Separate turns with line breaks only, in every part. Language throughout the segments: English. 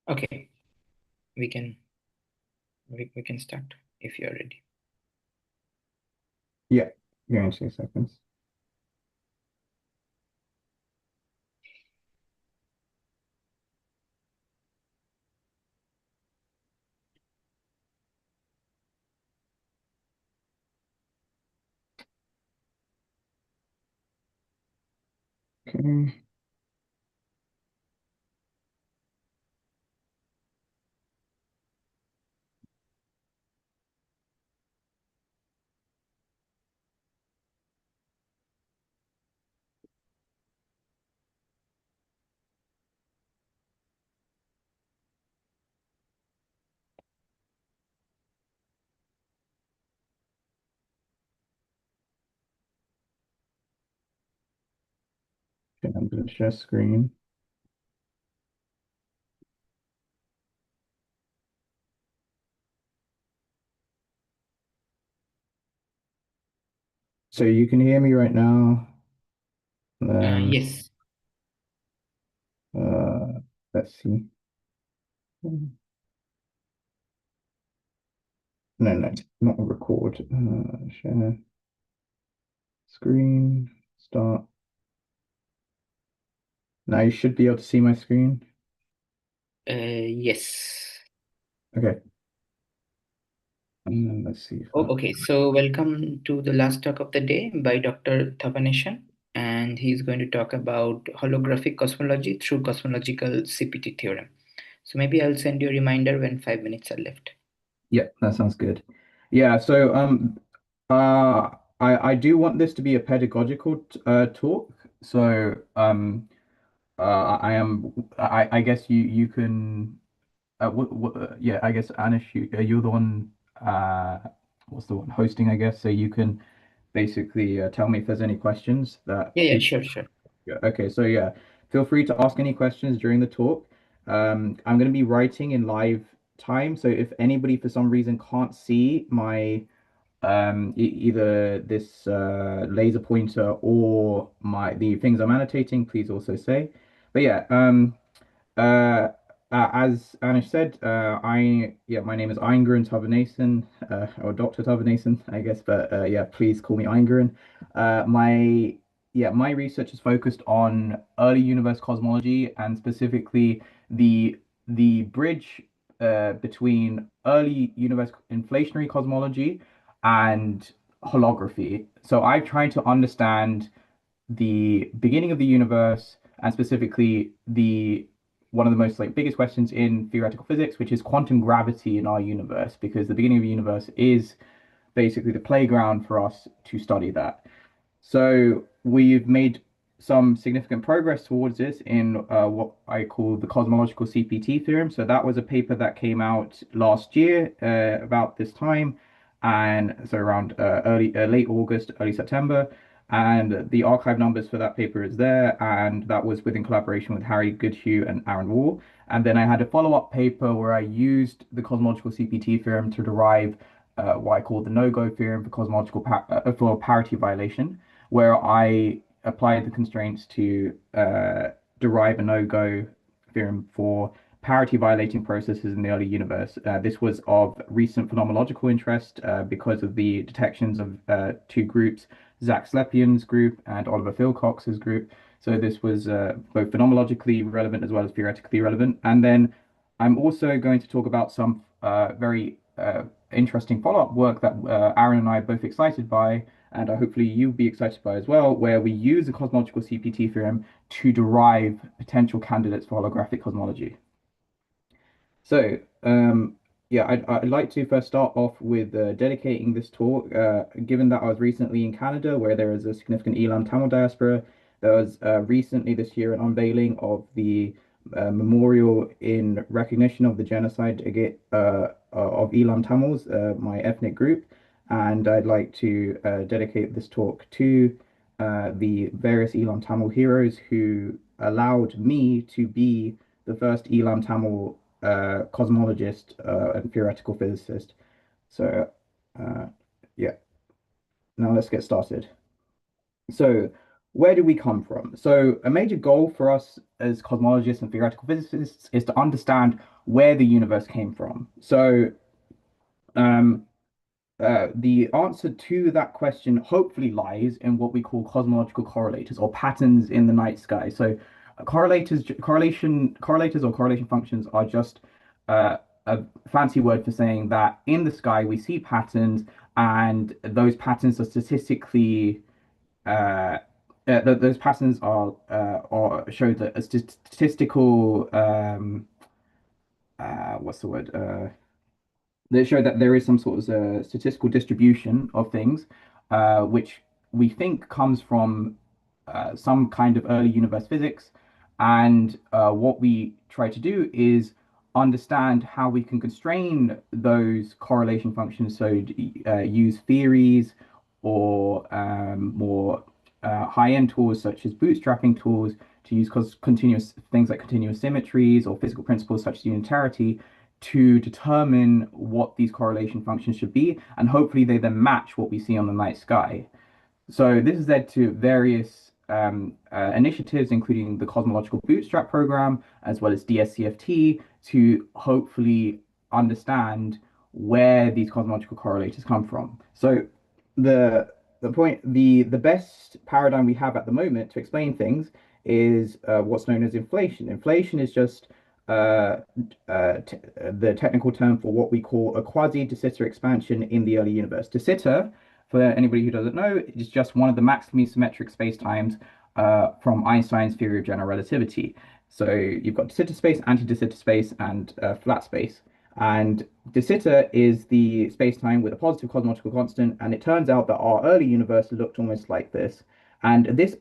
Okay, we can we can start if you're ready.
Yeah, give me 2 seconds. Okay. Okay, I'm going to share screen. So you can hear me right now. Then
Yes.
let's see. No, not record. Share screen. Start. Now you should be able to see my screen.
Yes.
Okay. Let's see if
Oh,
that.
okay. So welcome to the last talk of the day by Dr. Thavanesan, and he's going to talk about holographic cosmology through cosmological CPT theorem. So maybe I'll send you a reminder when 5 minutes are left.
Yeah, that sounds good. Yeah. So I do want this to be a pedagogical talk. So I guess you can. Yeah, I guess Anish, you're the one. What's the one hosting? I guess so. You can basically tell me if there's any questions that
Yeah,
people.
sure, sure.
Yeah. Okay, so yeah, feel free to ask any questions during the talk. I'm going to be writing in live time, so if anybody for some reason can't see my either this laser pointer or the things I'm annotating, please also say. But yeah, uh, as Anish said, my name is Ayngaran Thavanesan, or Dr. Thavanesan, I guess, but yeah, please call me Ayngaran. My research is focused on early universe cosmology and specifically the bridge between early universe inflationary cosmology and holography. So I've tried to understand the beginning of the universe and specifically the one of the most biggest questions in theoretical physics, which is quantum gravity in our universe, because the beginning of the universe is basically the playground for us to study that. So we've made some significant progress towards this in what I call the cosmological CPT theorem. So that was a paper that came out last year about this time, and so around late August, early September. And the archive numbers for that paper is there, and that was within collaboration with Harry Goodhue and Aaron Wall. And then I had a follow-up paper where I used the cosmological CPT theorem to derive what I call the no-go theorem for for parity violation, where I applied the constraints to derive a no-go theorem for parity violating processes in the early universe. This was of recent phenomenological interest because of the detections of two groups, Zach Slepian's group and Oliver Philcox's group. So this was both phenomenologically relevant as well as theoretically relevant. And then I'm also going to talk about some very interesting follow-up work that Aaron and I are both excited by, and hopefully you'll be excited by as well, where we use the cosmological CPT theorem to derive potential candidates for holographic cosmology. So, yeah, I'd like to first start off with dedicating this talk, given that I was recently in Canada, where there is a significant Elam Tamil diaspora. There was recently this year an unveiling of the memorial in recognition of the genocide of Elam Tamils, my ethnic group, and I'd like to dedicate this talk to the various Elam Tamil heroes who allowed me to be the first Elam Tamil cosmologist and theoretical physicist. So, uh, yeah, now let's get started. So, where do we come from? So a major goal for us as cosmologists and theoretical physicists is to understand where the universe came from. So um, the answer to that question hopefully lies in what we call cosmological correlators or patterns in the night sky. So correlators or correlation functions are just a fancy word for saying that in the sky we see patterns, and those patterns are statistically those patterns are show that a statistical what's the word they show that there is some sort of statistical distribution of things, which we think comes from some kind of early universe physics. And what we try to do is understand how we can constrain those correlation functions. So use theories or more high-end tools such as bootstrapping tools to use continuous things like continuous symmetries or physical principles such as unitarity to determine what these correlation functions should be, and hopefully they then match what we see on the night sky. So this has led to various initiatives, including the Cosmological Bootstrap program, as well as DSCFT, to hopefully understand where these cosmological correlators come from. So the the best paradigm we have at the moment to explain things is what's known as inflation. Inflation is just uh, the technical term for what we call a quasi-de Sitter expansion in the early universe. De Sitter, for anybody who doesn't know, is just one of the maximally symmetric spacetimes from Einstein's theory of general relativity. So you've got de Sitter space, anti-de Sitter space, and flat space. And de Sitter is the spacetime with a positive cosmological constant, and it turns out that our early universe looked almost like this. And this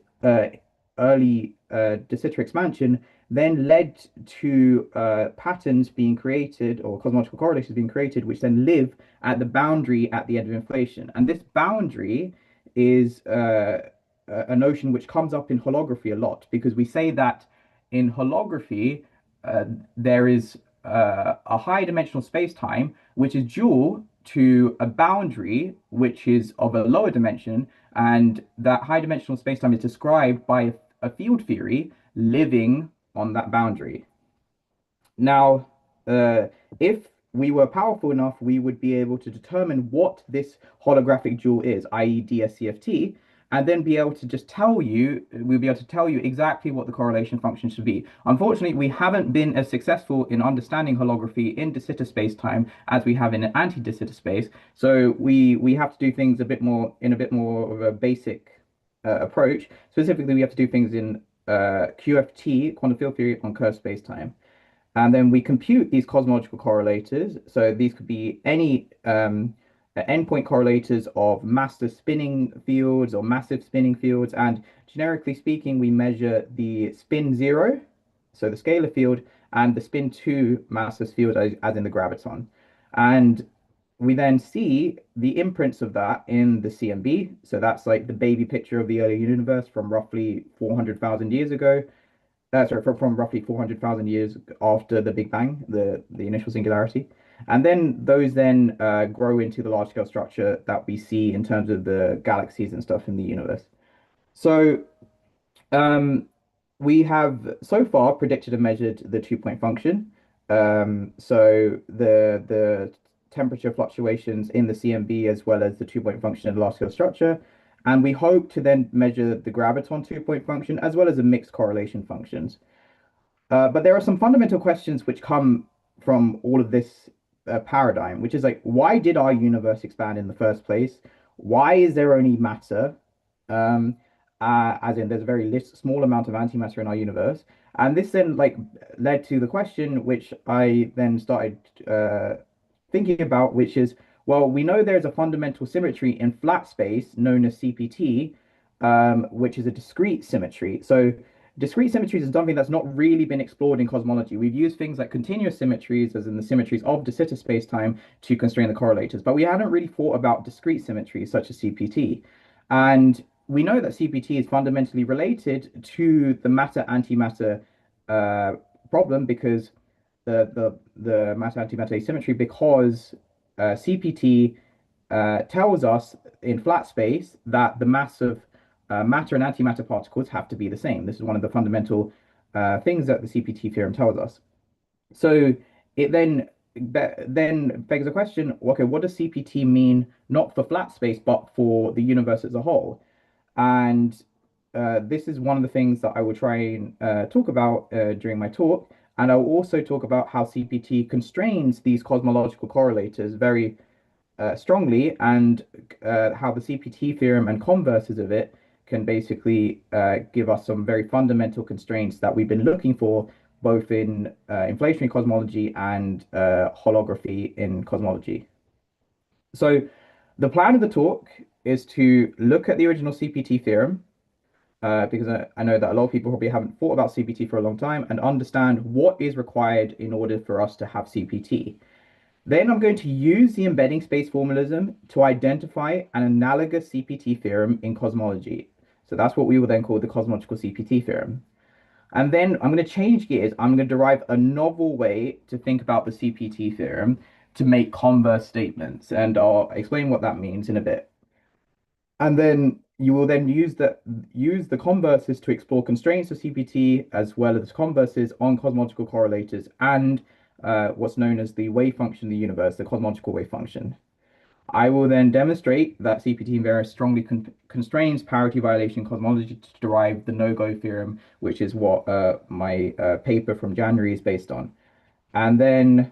early de Sitter expansion then led to patterns being created or cosmological correlations being created, which then live at the boundary at the end of inflation. And this boundary is a notion which comes up in holography a lot, because we say that in holography there is a high dimensional space-time which is dual to a boundary which is of a lower dimension, and that high dimensional space-time is described by a field theory living on that boundary. Now, if we were powerful enough, we would be able to determine what this holographic jewel is, i.e. DSCFT, and then be able to just tell you, we'll be able to tell you exactly what the correlation function should be. Unfortunately, we haven't been as successful in understanding holography in de Sitter space-time as we have in an anti-de Sitter space. So we have to do things a bit more in a bit more of a basic approach. Specifically, we have to do things in QFT, quantum field theory, on curved space-time. And then we compute these cosmological correlators. So these could be any endpoint correlators of master spinning fields or massive spinning fields. And generically speaking, we measure the spin zero, so the scalar field, and the spin two massless field as in the graviton. And we then see the imprints of that in the CMB. So that's like the baby picture of the early universe from roughly 400,000 years ago. Sorry, from roughly 400,000 years after the Big Bang, the initial singularity. And then those then grow into the large scale structure that we see in terms of the galaxies and stuff in the universe. So um, we have so far predicted and measured the 2-point function. So the temperature fluctuations in the CMB as well as the 2-point function in the large scale structure. And we hope to then measure the graviton 2-point function as well as the mixed correlation functions. But there are some fundamental questions which come from all of this paradigm, which is like, why did our universe expand in the first place? Why is there only matter? Um, as in, there's a very small amount of antimatter in our universe, and this then like led to the question, which I then started thinking about, which is, well, we know there's a fundamental symmetry in flat space known as CPT, which is a discrete symmetry. So discrete symmetries is something that's not really been explored in cosmology. We've used things like continuous symmetries, as in the symmetries of de Sitter spacetime, to constrain the correlators, but we haven't really thought about discrete symmetries such as CPT. And we know that CPT is fundamentally related to the matter-antimatter problem, because the matter-antimatter asymmetry, because CPT tells us in flat space that the mass of matter and antimatter particles have to be the same. This is one of the fundamental things that the CPT theorem tells us. So it then begs the question, okay, what does CPT mean not for flat space, but for the universe as a whole? And this is one of the things that I will try and talk about during my talk. And I'll also talk about how CPT constrains these cosmological correlators very strongly, and how the CPT theorem and converses of it can basically give us some very fundamental constraints that we've been looking for both in inflationary cosmology and holography in cosmology. So the plan of the talk is to look at the original CPT theorem, because I know that a lot of people probably haven't thought about CPT for a long time, and understand what is required in order for us to have CPT. Then I'm going to use the embedding space formalism to identify an analogous CPT theorem in cosmology. So that's what we will then call the cosmological CPT theorem. And then I'm going to change gears. I'm going to derive a novel way to think about the CPT theorem to make converse statements. And I'll explain what that means in a bit. And then you will then use the converses to explore constraints of CPT as well as converses on cosmological correlators and what's known as the wave function of the universe, the cosmological wave function. I will then demonstrate that CPT invariance strongly constrains parity violation cosmology to derive the no-go theorem, which is what my paper from January is based on. And then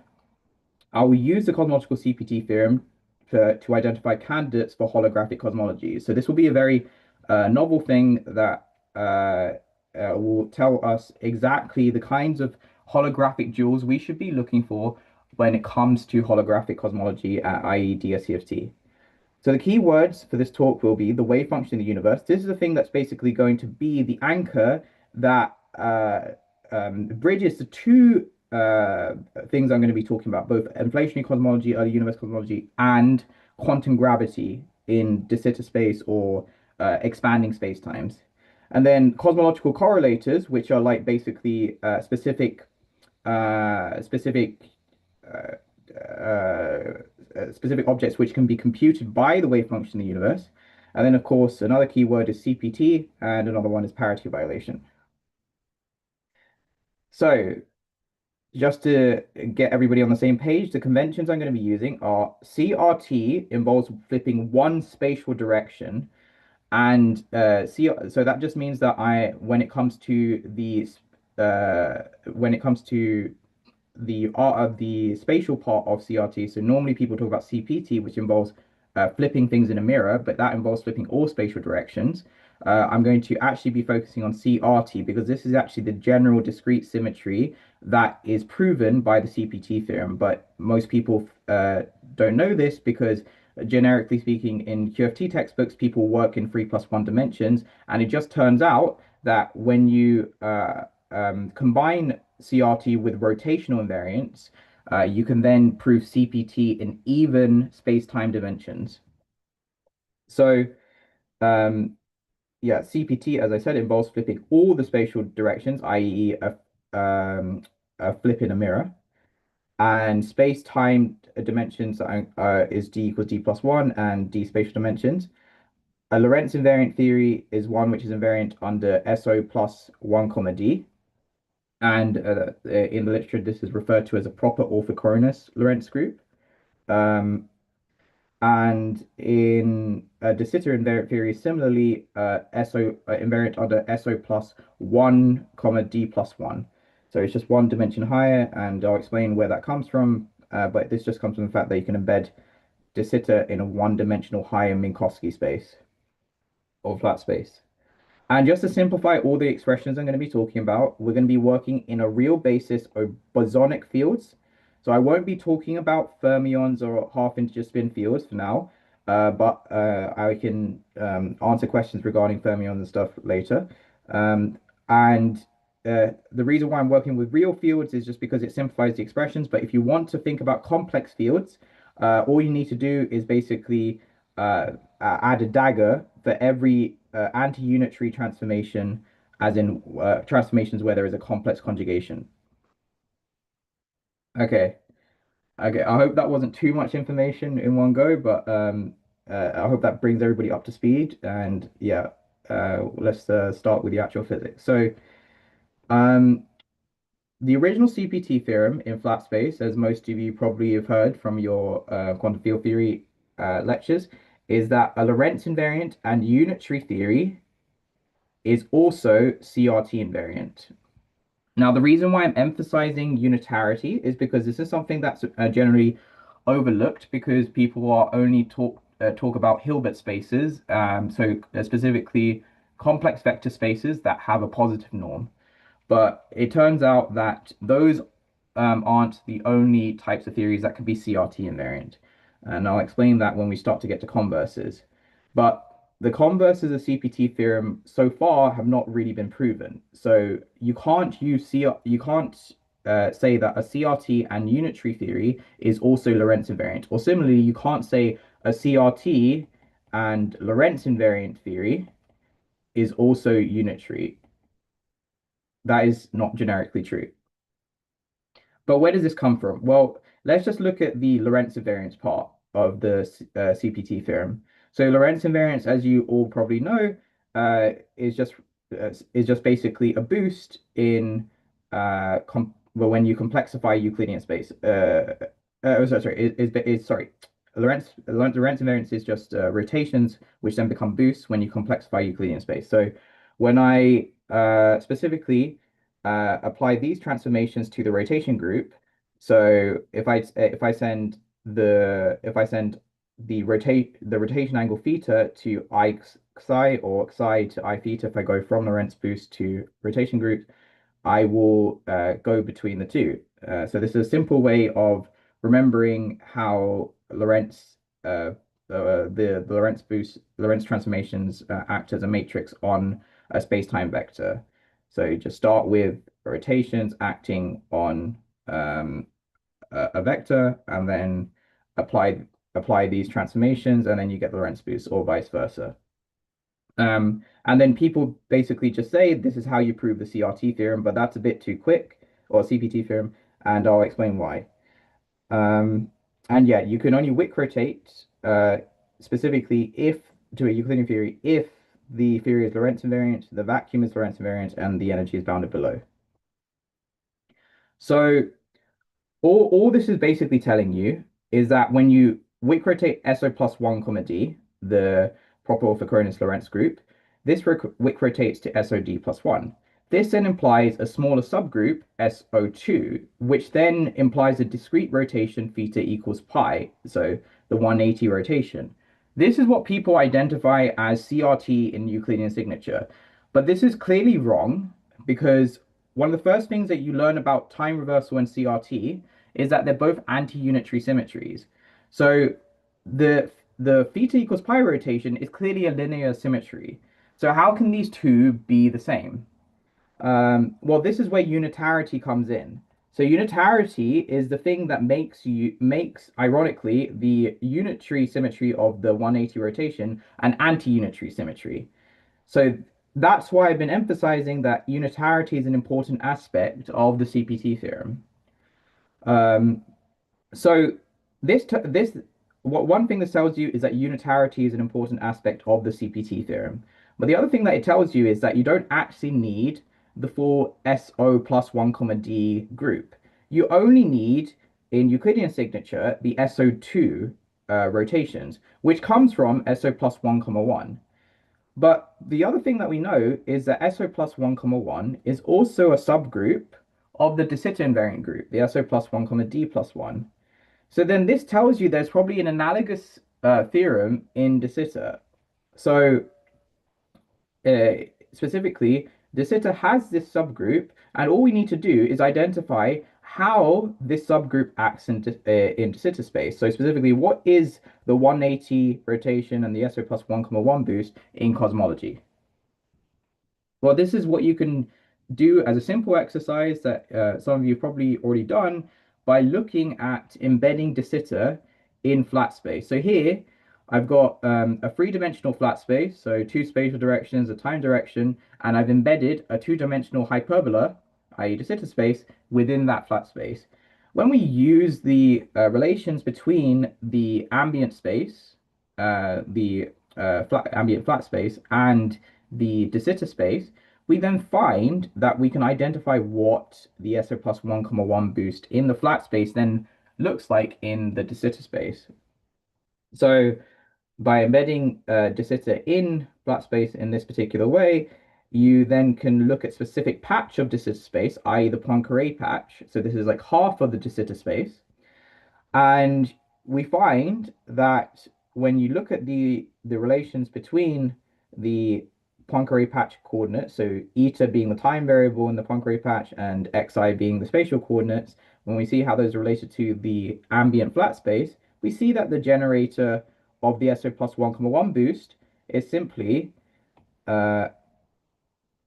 I will use the cosmological CPT theorem to identify candidates for holographic cosmology. So this will be a very novel thing that will tell us exactly the kinds of holographic jewels we should be looking for when it comes to holographic cosmology, i.e. DSCFT. So the key words for this talk will be the wave function in the universe. This is the thing that's basically going to be the anchor that bridges the two things I'm going to be talking about, both inflationary cosmology, early universe cosmology, and quantum gravity in de Sitter space or expanding space times. And then cosmological correlators, which are like basically uh, specific objects which can be computed by the wave function in the universe. And then, of course, another key word is CPT, and another one is parity violation. So, just to get everybody on the same page, the conventions I'm going to be using are CRT involves flipping one spatial direction, and so that just means that when it comes to the art of the spatial part of CRT. So normally people talk about CPT, which involves flipping things in a mirror, but that involves flipping all spatial directions. I'm going to actually be focusing on CRT because this is actually the general discrete symmetry that is proven by the CPT theorem. But most people don't know this because, generically speaking, in QFT textbooks, people work in 3+1 dimensions, and it just turns out that when you combine CRT with rotational invariance, you can then prove CPT in even space-time dimensions. So, yeah, CPT, as I said, involves flipping all the spatial directions, i.e., a flip in a mirror. And space-time dimensions is d equals d plus 1 and d spatial dimensions. A Lorentz invariant theory is one which is invariant under SO plus 1 comma d. And in the literature, this is referred to as a proper orthocoronous Lorentz group. Um, and in de Sitter invariant theory, similarly, SO invariant under SO plus 1 comma D plus 1. So it's just one dimension higher, and I'll explain where that comes from. But this just comes from the fact that you can embed de Sitter in a one-dimensional higher Minkowski space or flat space. And just to simplify all the expressions I'm going to be talking about, we're going to be working in a real basis of bosonic fields. So I won't be talking about fermions or half-integer spin fields for now, but I can answer questions regarding fermions and stuff later. And the reason why I'm working with real fields is just because it simplifies the expressions. But if you want to think about complex fields, all you need to do is basically add a dagger for every anti-unitary transformation, as in transformations where there is a complex conjugation. Okay, okay. I hope that wasn't too much information in one go, but I hope that brings everybody up to speed. And yeah, let's start with the actual physics. So, um, the original CPT theorem in flat space, as most of you probably have heard from your quantum field theory lectures, is that a Lorentz invariant and unitary theory is also CRT invariant. Now, the reason why I'm emphasizing unitarity is because this is something that's generally overlooked because people are only talk about Hilbert spaces, specifically complex vector spaces that have a positive norm. But it turns out that those aren't the only types of theories that can be CRT invariant. And I'll explain that when we start to get to converses. But the converses of CPT theorem so far have not really been proven. So you can't say that a CRT and unitary theory is also Lorentz invariant. Or similarly, you can't say a CRT and Lorentz invariant theory is also unitary. That is not generically true. But where does this come from? Well, let's just look at the Lorentz invariance part of the CPT theorem. So Lorentz invariance, as you all probably know, uh, is just is just basically a boost in well, when you complexify Euclidean space. Sorry. Lorentz invariance is just rotations which then become boosts when you complexify Euclidean space. So when I specifically apply these transformations to the rotation group. So if I send the rotation angle theta to I psi or psi to I theta, if I go from Lorentz boost to rotation group, I will go between the two. So this is a simple way of remembering how the Lorentz transformations act as a matrix on a space-time vector. So you just start with rotations acting on a vector, and then apply these transformations, and then you get the Lorentz boost, or vice versa. And then people basically just say this is how you prove the CRT theorem, but that's a bit too quick, or CPT theorem, and I'll explain why. And yeah, you can only Wick rotate specifically if to a Euclidean theory if the theory is Lorentz invariant, the vacuum is Lorentz invariant, and the energy is bounded below. So all this is basically telling you is that when you Wick rotate SO plus 1 comma D, the proper orthochronous Lorentz group, this Wick rotates to SOD plus 1. This then implies a smaller subgroup, SO2, which then implies a discrete rotation theta equals pi, so the 180 rotation. This is what people identify as CRT in Euclidean signature, but this is clearly wrong because one of the first things that you learn about time reversal and CRT is that they're both anti-unitary symmetries. So the theta equals pi rotation is clearly a linear symmetry. So how can these two be the same? Well, this is where unitarity comes in. So unitarity is the thing that makes ironically the unitary symmetry of the 180 rotation an anti-unitary symmetry. So that's why I've been emphasizing that unitarity is an important aspect of the CPT theorem. Um, so this one thing this tells you is that unitarity is an important aspect of the CPT theorem. But the other thing that it tells you is that you don't actually need the full SO plus 1 comma D group. You only need in Euclidean signature the SO2 rotations, which comes from SO plus 1 comma 1. But the other thing that we know is that SO plus 1 comma 1 is also a subgroup of the de Sitter invariant group, the SO plus 1 comma D plus 1. So then this tells you there's probably an analogous theorem in de Sitter. So uh, specifically, de Sitter has this subgroup, and all we need to do is identify how this subgroup acts in de Sitter space. So specifically, what is the 180 rotation and the SO plus 1 comma 1 boost in cosmology? Well, this is what you can do as a simple exercise that some of you have probably already done by looking at embedding de Sitter in flat space. So here I've got a three-dimensional flat space, so two spatial directions, a time direction, and I've embedded a two-dimensional hyperbola, i.e. de Sitter space, within that flat space. When we use the relations between the ambient space, the ambient flat space, and the de Sitter space, we then find that we can identify what the SO plus 1, comma 1 boost in the flat space then looks like in the de Sitter space. So by embedding de Sitter in flat space in this particular way, you then can look at specific patch of de Sitter space, i.e. the Poincare patch. So this is like half of the de Sitter space. And we find that when you look at the relations between the Poincare patch coordinates, so eta being the time variable in the Poincare patch and xi being the spatial coordinates, when we see how those are related to the ambient flat space, we see that the generator of the SO plus 1, comma 1 boost is simply uh,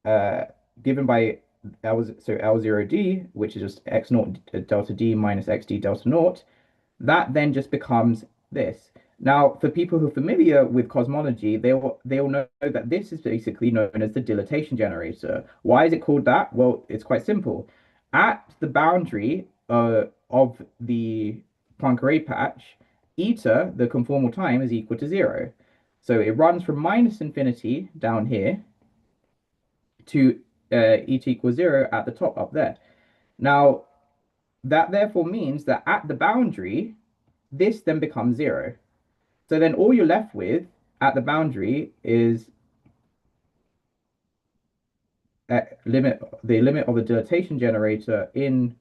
uh, given by L0D, which is just x naught delta D minus xd delta naught. That then just becomes this. Now, for people who are familiar with cosmology, they'll know that this is basically known as the dilatation generator. Why is it called that? Well, it's quite simple. At the boundary of the Poincare patch, eta, the conformal time, is equal to 0. So it runs from minus infinity down here to eta equals 0 at the top up there. Now, that therefore means that at the boundary, this then becomes 0. So then all you're left with at the boundary is the limit of the dilatation generator in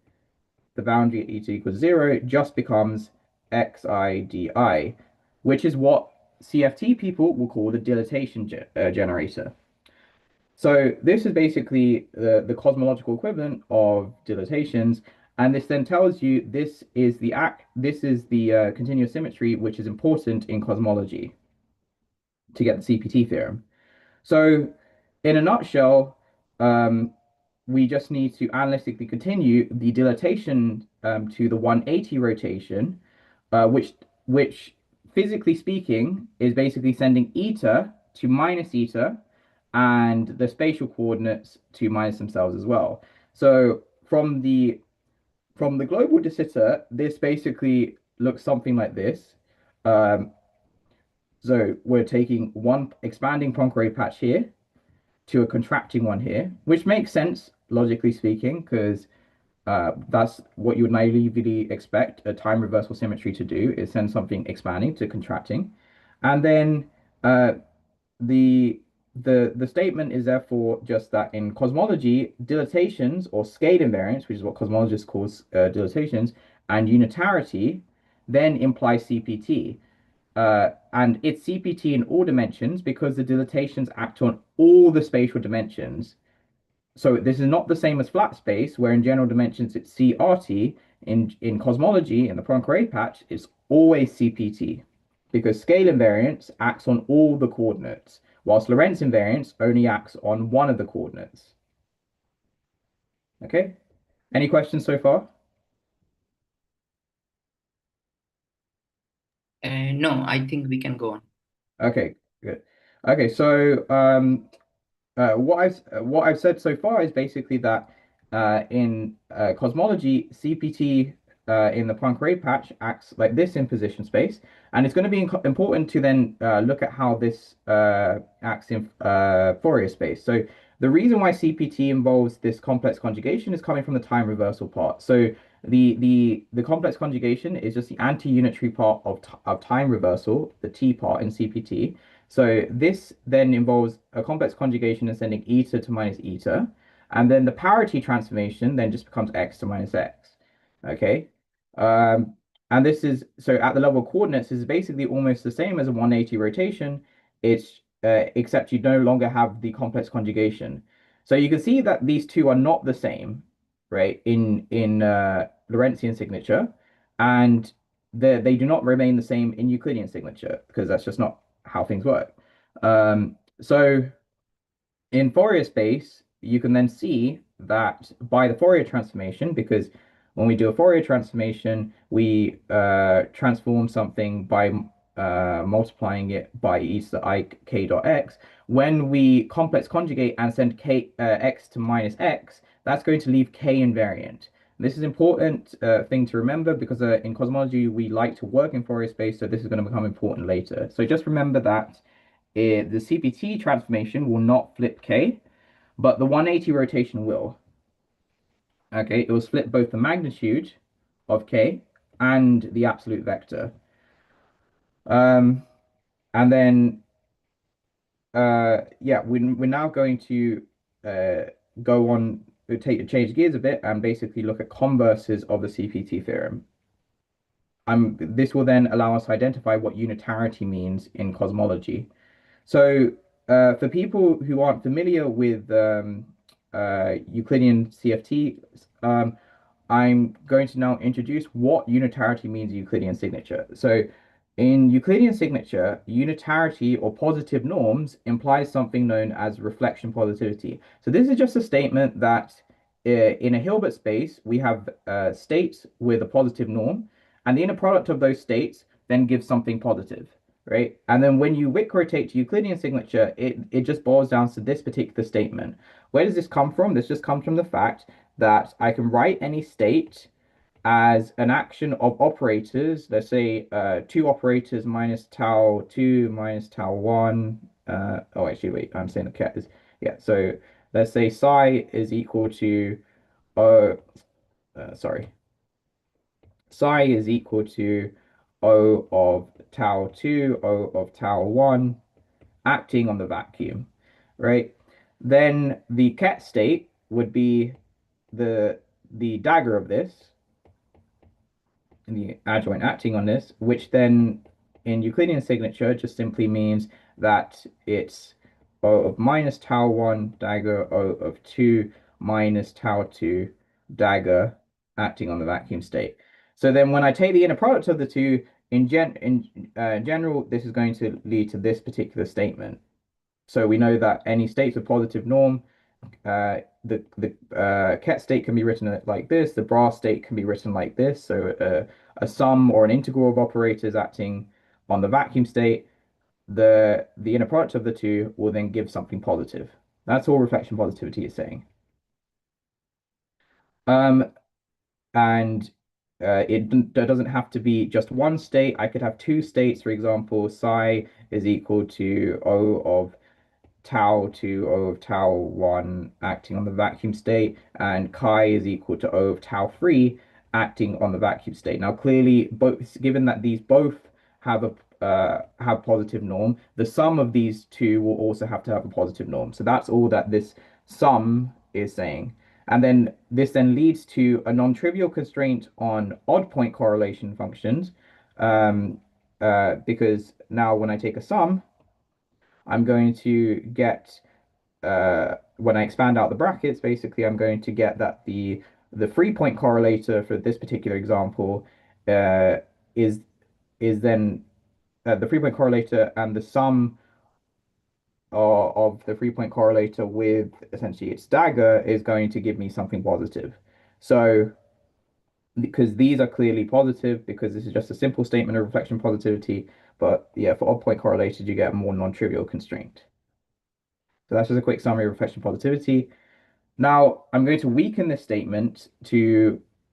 the boundary at eta equals 0 just becomes xi which is what CFT people will call the dilatation generator. So this is basically the cosmological equivalent of dilatations, and this then tells you this is the continuous symmetry which is important in cosmology to get the CPT theorem. So in a nutshell, we just need to analytically continue the dilatation to the 180 rotation, which physically speaking is basically sending eta to minus eta and the spatial coordinates to minus themselves as well. So from the global de Sitter, this basically looks something like this. So we're taking one expanding Poincare patch here to a contracting one here, which makes sense logically speaking, because that's what you would naively expect a time reversal symmetry to do, is send something expanding to contracting. And then the the statement is therefore just that in cosmology, dilatations or scale invariance, which is what cosmologists call dilatations, and unitarity then imply CPT. And it's CPT in all dimensions because the dilatations act on all the spatial dimensions. So this is not the same as flat space, where in general dimensions it's CRT. In cosmology, in the Poincare patch, it's always CPT because scale invariance acts on all the coordinates, whilst Lorentz invariance only acts on one of the coordinates. Okay, any questions so far?
No, I think we can go on.
Okay, good. Okay, so what I've said so far is basically that in cosmology, CPT in the Poincare patch acts like this in position space, and it's going to be important to then look at how this acts in Fourier space. So the reason why CPT involves this complex conjugation is coming from the time reversal part. So the complex conjugation is just the anti-unitary part of time reversal, the T part in CPT. So this then involves a complex conjugation and sending eta to minus eta, and then the parity transformation then just becomes x to minus x. Okay, um, and this is so at the level of coordinates is basically almost the same as a 180 rotation. It's except you no longer have the complex conjugation. So you can see that these two are not the same, right? In Lorentzian signature, and they do not remain the same in Euclidean signature because that's just not how things work. So in Fourier space, you can then see that by the Fourier transformation, because when we do a Fourier transformation, we transform something by multiplying it by e to the I k dot x. When we complex conjugate and send k x to minus x, that's going to leave k invariant. This is important thing to remember because in cosmology we like to work in Fourier space, so this is going to become important later. So just remember that the CPT transformation will not flip K, but the 180 rotation will. Okay, it will split both the magnitude of K and the absolute vector. Um, and then yeah, we're now going to uh, go on, change gears a bit and basically look at converses of the CPT theorem. This will then allow us to identify what unitarity means in cosmology. So, for people who aren't familiar with Euclidean CFT, I'm going to now introduce what unitarity means in Euclidean signature. So, in Euclidean signature, unitarity or positive norms implies something known as reflection positivity. So, this is just a statement that in a Hilbert space, we have states with a positive norm, and the inner product of those states then gives something positive, right? And then when you Wick rotate to Euclidean signature, it just boils down to this particular statement. Where does this come from? This just comes from the fact that I can write any state as an action of operators. Let's say two operators minus tau 2 minus tau 1. Oh, actually, wait, I'm saying the cat is, yeah. So let's say psi is equal to, oh, sorry, psi is equal to O of tau 2, O of tau 1, acting on the vacuum, right? Then the ket state would be the dagger of this, and the adjoint acting on this, which then in Euclidean signature just simply means that it's O of minus tau 1 dagger, O of 2 minus tau 2 dagger acting on the vacuum state. So then when I take the inner product of the two, in general, this is going to lead to this particular statement. So we know that any states of positive norm, the ket state can be written like this, the bra state can be written like this. So a sum or an integral of operators acting on the vacuum state, the inner product of the two will then give something positive. That's all reflection positivity is saying. Um, and it doesn't have to be just one state. I could have two states, for example, psi is equal to O of tau 2 O of tau 1 acting on the vacuum state, and chi is equal to O of tau 3 acting on the vacuum state. Now, clearly, both given that these both have a have positive norm, the sum of these two will also have to have a positive norm. So that's all that this sum is saying. And then this then leads to a non-trivial constraint on odd point correlation functions, because now when I take a sum, I'm going to get when I expand out the brackets, basically I'm going to get that the 3-point correlator for this particular example uh, is then the 3-point correlator and the sum of the 3-point correlator with essentially its dagger is going to give me something positive. So because these are clearly positive, because this is just a simple statement of reflection positivity, but yeah, for odd point correlated, you get a more non-trivial constraint. So that's just a quick summary of reflection positivity. Now, I'm going to weaken this statement uh,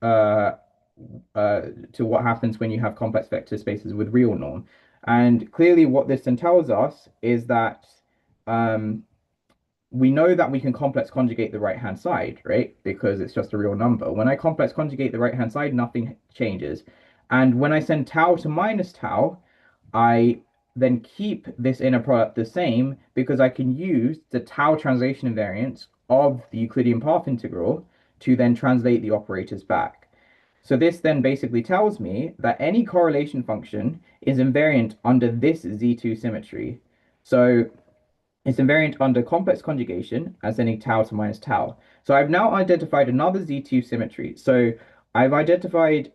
to what happens when you have complex vector spaces with real norm. And clearly, what this then tells us is that um, we know that we can complex conjugate the right-hand side, right? Because it's just a real number. When I complex conjugate the right-hand side, nothing changes. And when I send tau to minus tau, I then keep this inner product the same because I can use the tau translation invariance of the Euclidean path integral to then translate the operators back. So this then basically tells me that any correlation function is invariant under this Z2 symmetry. So it's invariant under complex conjugation and sending tau to minus tau. So I've now identified another Z2 symmetry. So I've identified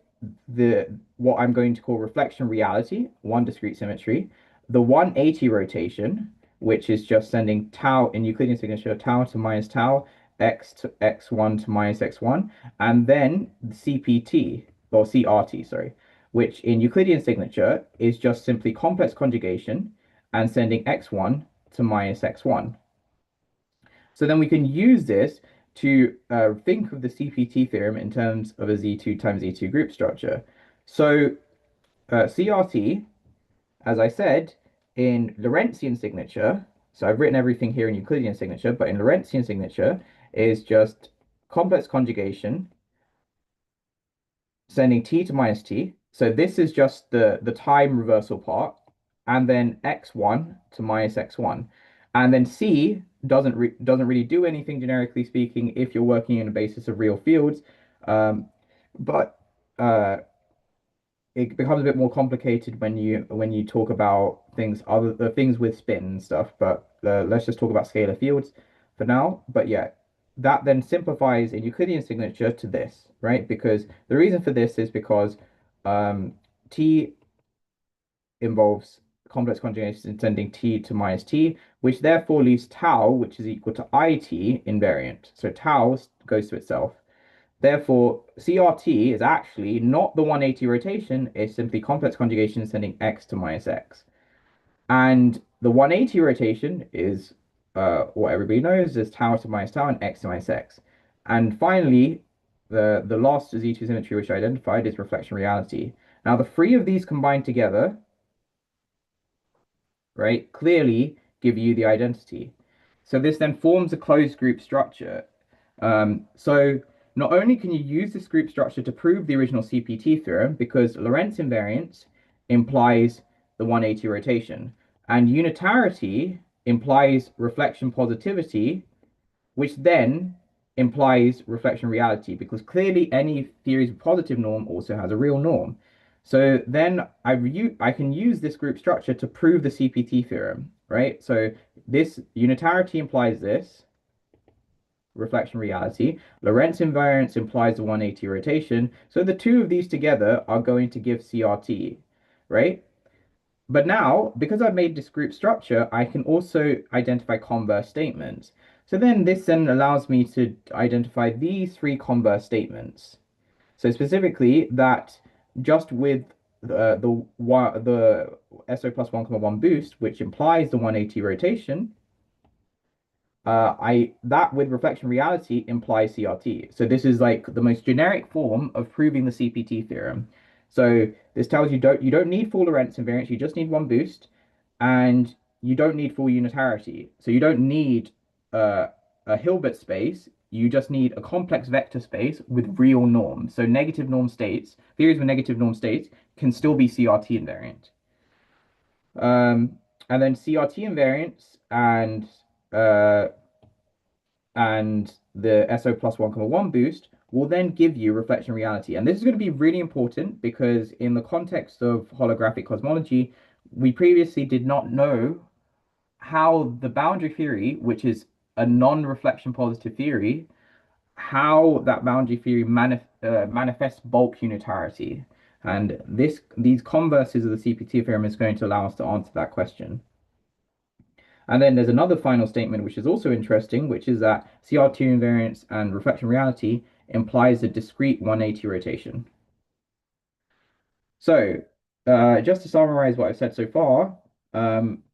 the what I'm going to call reflection reality, one discrete symmetry, the 180 rotation, which is just sending tau in Euclidean signature, tau to minus tau, x to x1 to minus x1, and then the CPT, or CRT, sorry, which in Euclidean signature is just simply complex conjugation and sending x1 to minus x1. So then we can use this to think of the CPT theorem in terms of a Z2 times Z2 group structure. So CRT, as I said, in Lorentzian signature, so I've written everything here in Euclidean signature, but in Lorentzian signature is just complex conjugation sending t to minus t. So this is just the time reversal part, and then x1 to minus x1. And then C doesn't really do anything generically speaking if you're working in a basis of real fields. But uh, it becomes a bit more complicated when you talk about things other the things with spin and stuff. But let's just talk about scalar fields for now. But yeah, that then simplifies in Euclidean signature to this, right? Because the reason for this is because T involves complex conjugation sending T to minus T, which therefore leaves tau, which is equal to IT invariant. So tau goes to itself. Therefore, CRT is actually not the 180 rotation, it's simply complex conjugation sending x to minus x. And the 180 rotation is what everybody knows is tau to minus tau and x to minus x. And finally, the last Z2 symmetry which I identified is reflection reality. Now, the three of these combined together, right, clearly give you the identity. So this then forms a closed group structure. So not only can you use this group structure to prove the original CPT theorem, because Lorentz invariance implies the 180 rotation, and unitarity implies reflection positivity, which then implies reflection reality, because clearly any theories of positive norm also has a real norm. So then I can use this group structure to prove the CPT theorem, right? So this unitarity implies this, reflection reality. Lorentz invariance implies a 180 rotation. So the two of these together are going to give CRT, right? But now, because I've made this group structure, I can also identify converse statements. So then this then allows me to identify these three converse statements. So specifically that just with the SO plus 1,1 boost, which implies the 180 rotation, I that with reflection reality implies CRT. So this is like the most generic form of proving the CPT theorem. So this tells you don't need full Lorentz invariance, you just need one boost, and you don't need full unitarity. So you don't need a Hilbert space. You just need a complex vector space with real norms. So negative norm states, theories with negative norm states can still be CRT invariant. And then CRT invariance uh, and the SO plus 1,1 boost will then give you reflection reality. And this is going to be really important because in the context of holographic cosmology, we previously did not know how the boundary theory, which is a non-reflection positive theory, how that boundary theory manifests bulk unitarity. And these converses of the CPT theorem is going to allow us to answer that question. And then there's another final statement which is also interesting, which is that CR2 invariance and reflection reality implies a discrete 180 rotation. So, just to summarize what I've said so far,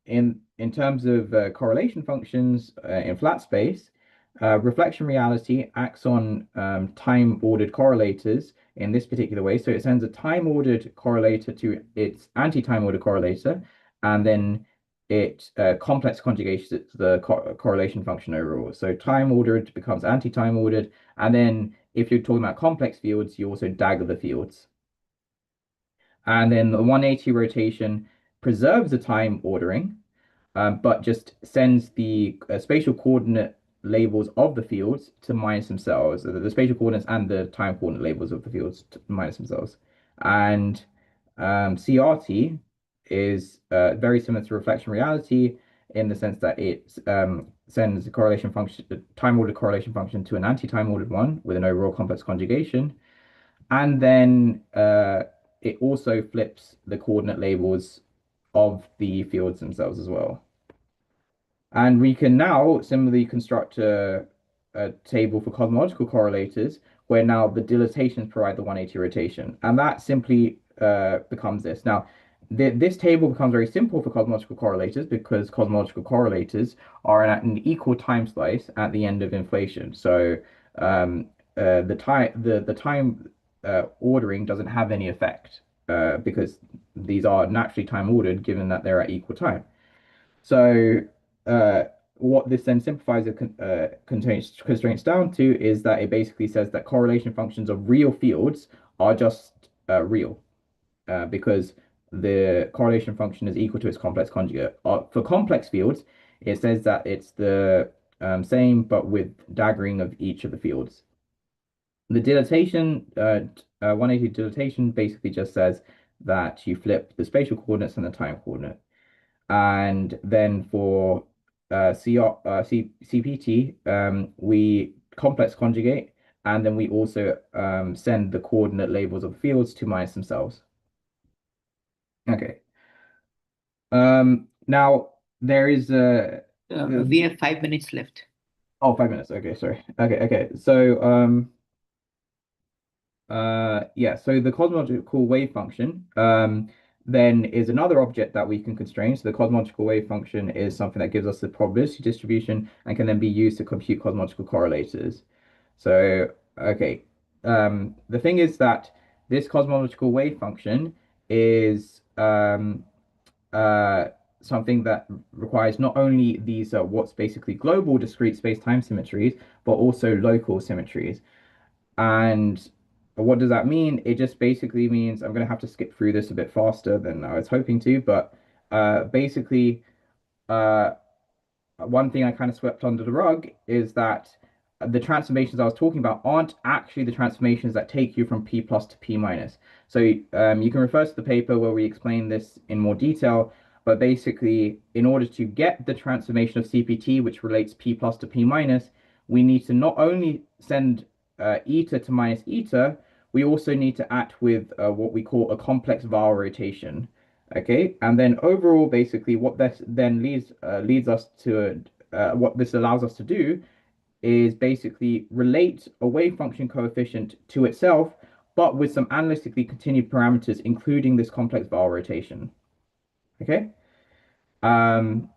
in terms of correlation functions in flat space, reflection reality acts on time-ordered correlators in this particular way. So it sends a time-ordered correlator to its anti-time-ordered correlator, and then it complex conjugates it to the correlation function overall. So time-ordered becomes anti-time-ordered, and then if you're talking about complex fields, you also dagger the fields. And then the 180 rotation preserves the time ordering, but just sends the spatial coordinate labels of the fields to minus themselves, the spatial coordinates and the time coordinate labels of the fields to minus themselves. And CRT is very similar to reflection reality in the sense that it sends a correlation function, a time ordered correlation function to an anti-time ordered one with an overall complex conjugation. And then it also flips the coordinate labels of the fields themselves as well. And we can now similarly construct a table for cosmological correlators where now the dilatations provide the 180 rotation. And that simply becomes this. Now, this table becomes very simple for cosmological correlators because cosmological correlators are at an equal time slice at the end of inflation. So the time ordering doesn't have any effect. because these are naturally time ordered given that they're at equal time. So uh, what this then simplifies the constraints down to is that it basically says that correlation functions of real fields are just real because the correlation function is equal to its complex conjugate. For complex fields, it says that it's the same but with daggering of each of the fields. The dilatation, 180 dilatation basically just says that you flip the spatial coordinates and the time coordinate. And then for CPT, we complex conjugate, and then we also send the coordinate labels of the fields to minus themselves. Okay. Now there is
We have 5 minutes left.
oh, 5 minutes. Okay, sorry. Okay. So yeah, so the cosmological wave function then is another object that we can constrain. So the cosmological wave function is something that gives us the probability distribution and can then be used to compute cosmological correlators. So okay, the thing is that this cosmological wave function is uh, something that requires not only these what's basically global discrete space-time symmetries, but also local symmetries. And what does that mean? It just basically means I'm going to have to skip through this a bit faster than I was hoping to, but basically, uh, one thing I kind of swept under the rug is that the transformations I was talking about aren't actually the transformations that take you from P plus to P minus. So you can refer to the paper where we explain this in more detail, but basically, in order to get the transformation of CPT, which relates P plus to P minus, we need to not only send eta to minus eta, we also need to act with what we call a complex vowel rotation. Okay, and then overall, basically, what this then leads us to what this allows us to do is basically relate a wave function coefficient to itself, but with some analytically continued parameters, including this complex vowel rotation. Okay, um,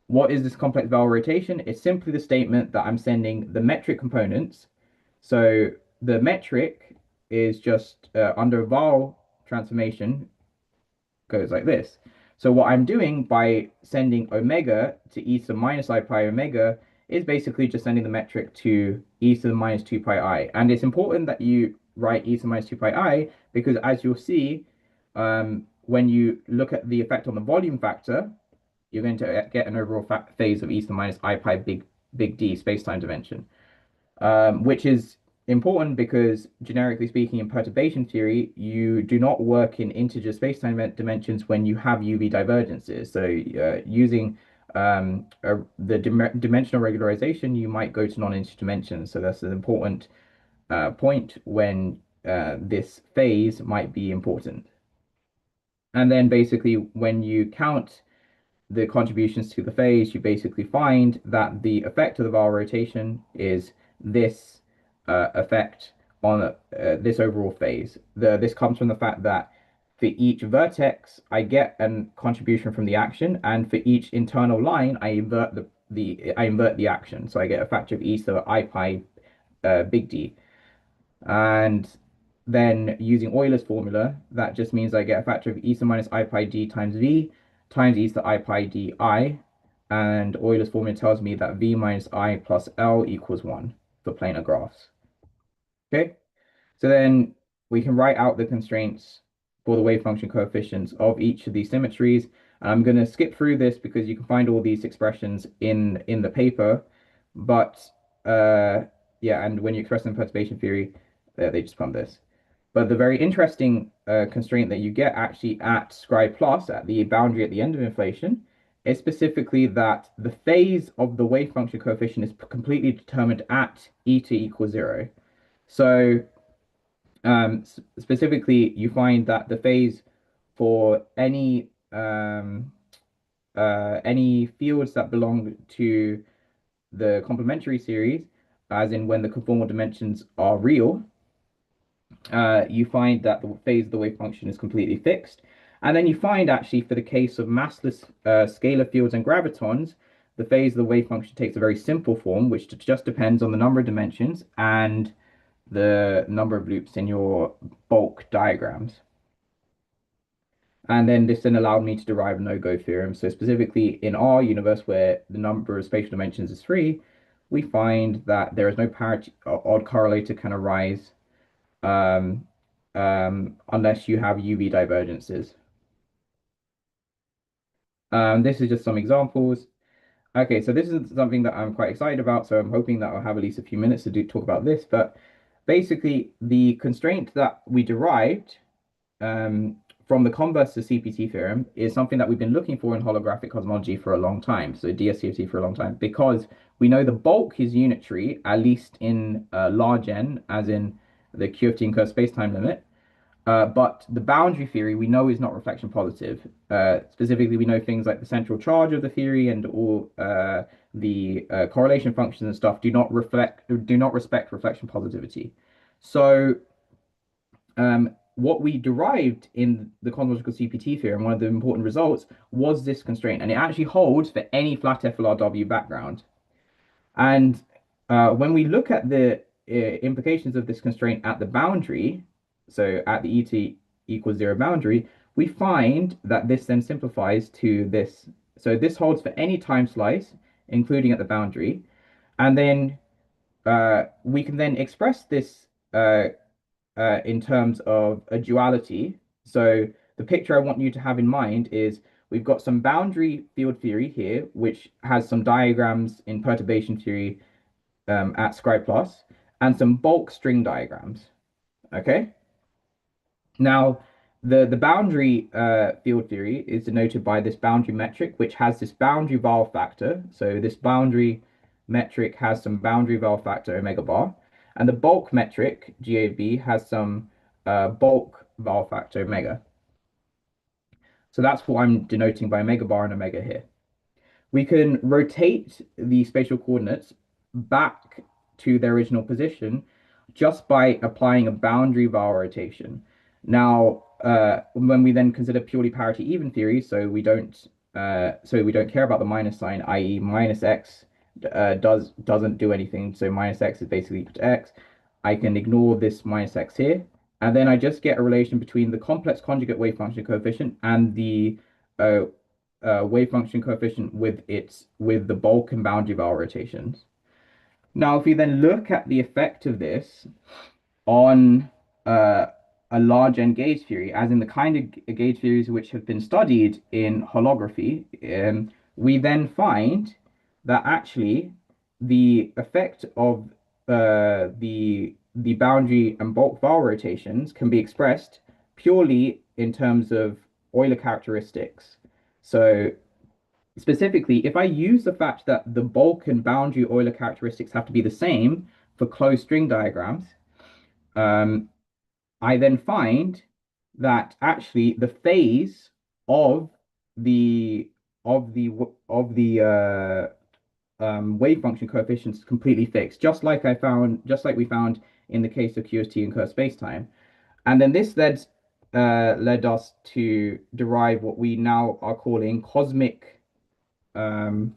what is this complex vowel rotation? It's simply the statement that I'm sending the metric components. So the metric is just under a vowel transformation goes like this. So what I'm doing by sending omega to e to the minus I pi omega is basically just sending the metric to e to the minus 2 pi I. And it's important that you write e to the minus 2 pi I because as you'll see, when you look at the effect on the volume factor, you're going to get an overall phase of e to the minus I pi big D space-time dimension, which is important because generically speaking in perturbation theory you do not work in integer spacetime dimensions when you have UV divergences. So using the dimensional regularization you might go to non-integer dimensions, so that's an important point when this phase might be important. And then basically when you count the contributions to the phase, you basically find that the effect of the vowel rotation is this effect on this overall phase. This comes from the fact that for each vertex, I get a contribution from the action, and for each internal line, I invert the action. So I get a factor of e to the I pi big D. And then using Euler's formula, that just means I get a factor of e to the minus I pi d times v times e to the I pi d I. And Euler's formula tells me that v minus I plus L equals 1 for planar graphs. Okay, so then we can write out the constraints for the wave function coefficients of each of these symmetries. And I'm going to skip through this because you can find all these expressions in the paper. But yeah, and when you express them in perturbation theory, they just come this. But the very interesting constraint that you get actually at scribe plus, at the boundary at the end of inflation, is specifically that the phase of the wave function coefficient is completely determined at eta equals 0. So specifically, you find that the phase for any fields that belong to the complementary series, as in when the conformal dimensions are real, you find that the phase of the wave function is completely fixed. And then you find actually for the case of massless scalar fields and gravitons, the phase of the wave function takes a very simple form, which just depends on the number of dimensions and the number of loops in your bulk diagrams. And then this then allowed me to derive a no-go theorem. So specifically in our universe where the number of spatial dimensions is 3, we find that there is no parity odd correlator can arise um, unless you have UV divergences. This is just some examples. Okay, so this is something that I'm quite excited about. So I'm hoping that I'll have at least a few minutes to talk about this. But basically, the constraint that we derived um, from the converse to CPT theorem is something that we've been looking for in holographic cosmology for a long time. So DSCFT for a long time, because we know the bulk is unitary, at least in large N, as in the QFT and curved space-time limit. But the boundary theory we know is not reflection positive. Specifically, we know things like the central charge of the theory and all the correlation functions and stuff do not respect reflection positivity. So what we derived in the cosmological CPT theorem, one of the important results, was this constraint, and it actually holds for any flat FLRW background. And when we look at the implications of this constraint at the boundary, so at the ET equals 0 boundary, we find that this then simplifies to this. So this holds for any time slice, including at the boundary. And then we can then express this in terms of a duality. So the picture I want you to have in mind is we've got some boundary field theory here, which has some diagrams in perturbation theory at Scribe Plus, and some bulk string diagrams. Okay. Now, the boundary field theory is denoted by this boundary metric, which has this boundary Val factor. So this boundary metric has some boundary Val factor omega bar, and the bulk metric GAB has some bulk Val factor omega. So that's what I'm denoting by omega bar and omega here. We can rotate the spatial coordinates back to their original position just by applying a boundary Val rotation. Now, when we then consider purely parity even theory, so we don't care about the minus sign, i.e., minus x doesn't do anything. So minus x is basically equal to x. I can ignore this minus x here, and then I just get a relation between the complex conjugate wave function coefficient and the uh, wave function coefficient with the bulk and boundary Val rotations. Now, if we then look at the effect of this on a large N gauge theory, as in the kind of gauge theories which have been studied in holography, we then find that actually the effect of the boundary and bulk Val rotations can be expressed purely in terms of Euler characteristics. So specifically, if I use the fact that the bulk and boundary Euler characteristics have to be the same for closed string diagrams, um, I then find that actually the phase of the wave function coefficients is completely fixed, just like we found in the case of QST and curved spacetime. And then this led us to derive what we now are calling um,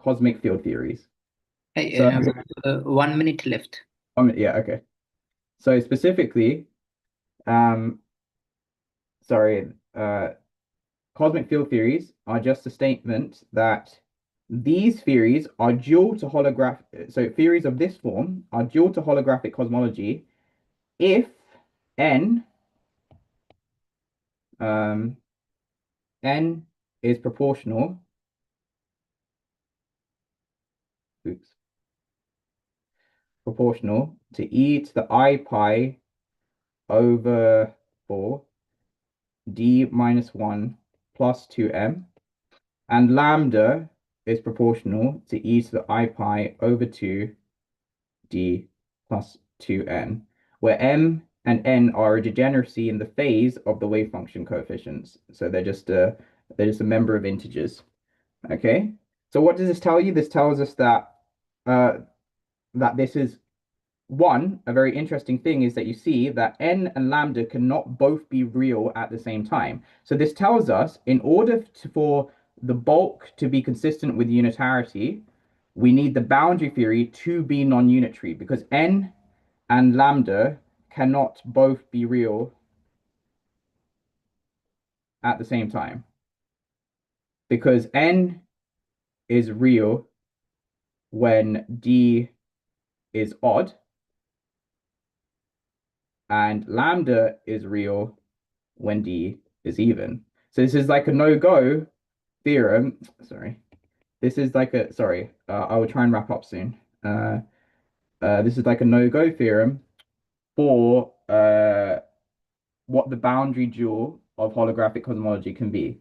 cosmic field theories.
Hey,
So,
1 minute left.
yeah, okay. So specifically, um, sorry, cosmic field theories are just a statement that these theories are dual to holographic. So theories of this form are dual to holographic cosmology if n um, n is proportional. Oops, proportional to e to the I pi over 4 d minus 1 plus 2m, and lambda is proportional to e to the I pi over 2 d plus 2n, where m and n are a degeneracy in the phase of the wave function coefficients. So they're just a member of integers. Okay. So what does this tell you? This tells us that this is one, a very interesting thing is that you see that n and lambda cannot both be real at the same time. So this tells us in order for the bulk to be consistent with unitarity, we need the boundary theory to be non-unitary because n and lambda cannot both be real at the same time because n is real when d is odd and lambda is real when d is even. So this is like a no-go theorem. Sorry. This is like a, sorry, I will try and wrap up soon. This is like a no-go theorem for what the boundary dual of holographic cosmology can be.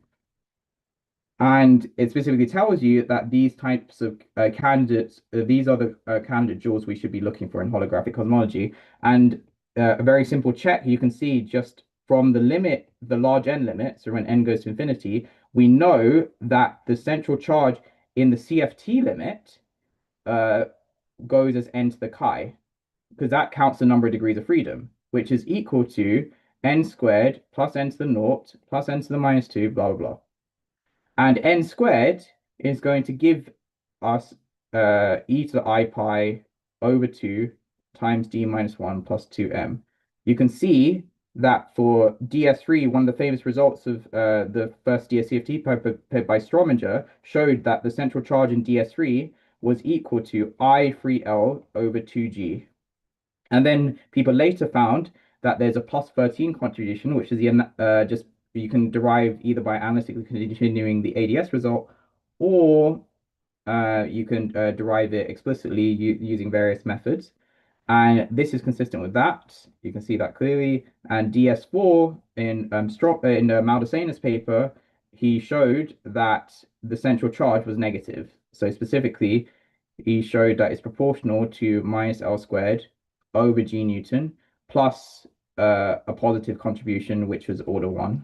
And it specifically tells you that these types of candidates, these are the candidate duals we should be looking for in holographic cosmology. And a very simple check, you can see just from the limit, the large n limit, so when n goes to infinity, we know that the central charge in the CFT limit goes as n to the chi, because that counts the number of degrees of freedom, which is equal to n squared plus n to the naught plus n to the minus 2, blah, blah, blah. And n squared is going to give us e to the I pi over 2 times d minus 1 plus 2m. You can see that for DS3, one of the famous results of the first DSCFT paper by Strominger showed that the central charge in DS3 was equal to I free L over 2g. And then people later found that there's a plus 13 contribution, which is the just you can derive either by analytically continuing the ADS result, or you can derive it explicitly using various methods. And this is consistent with that. You can see that clearly. And DS4 in Maldasena's paper, he showed that the central charge was negative. So specifically, he showed that it's proportional to minus L squared over G Newton plus a positive contribution, which was order 1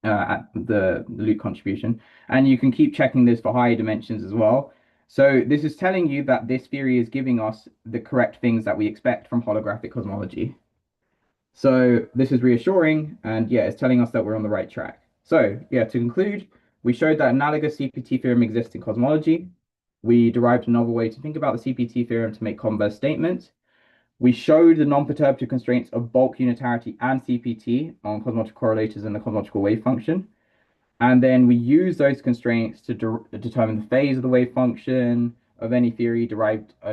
at the Luke contribution. And you can keep checking this for higher dimensions as well. So this is telling you that this theory is giving us the correct things that we expect from holographic cosmology. So this is reassuring, and yeah, it's telling us that we're on the right track. So yeah, to conclude, we showed that analogous CPT theorem exists in cosmology. We derived a novel way to think about the CPT theorem to make converse statements. We showed the non-perturbative constraints of bulk unitarity and CPT on cosmological correlators and the cosmological wave function. And then we use those constraints to determine the phase of the wave function of any theory, derived a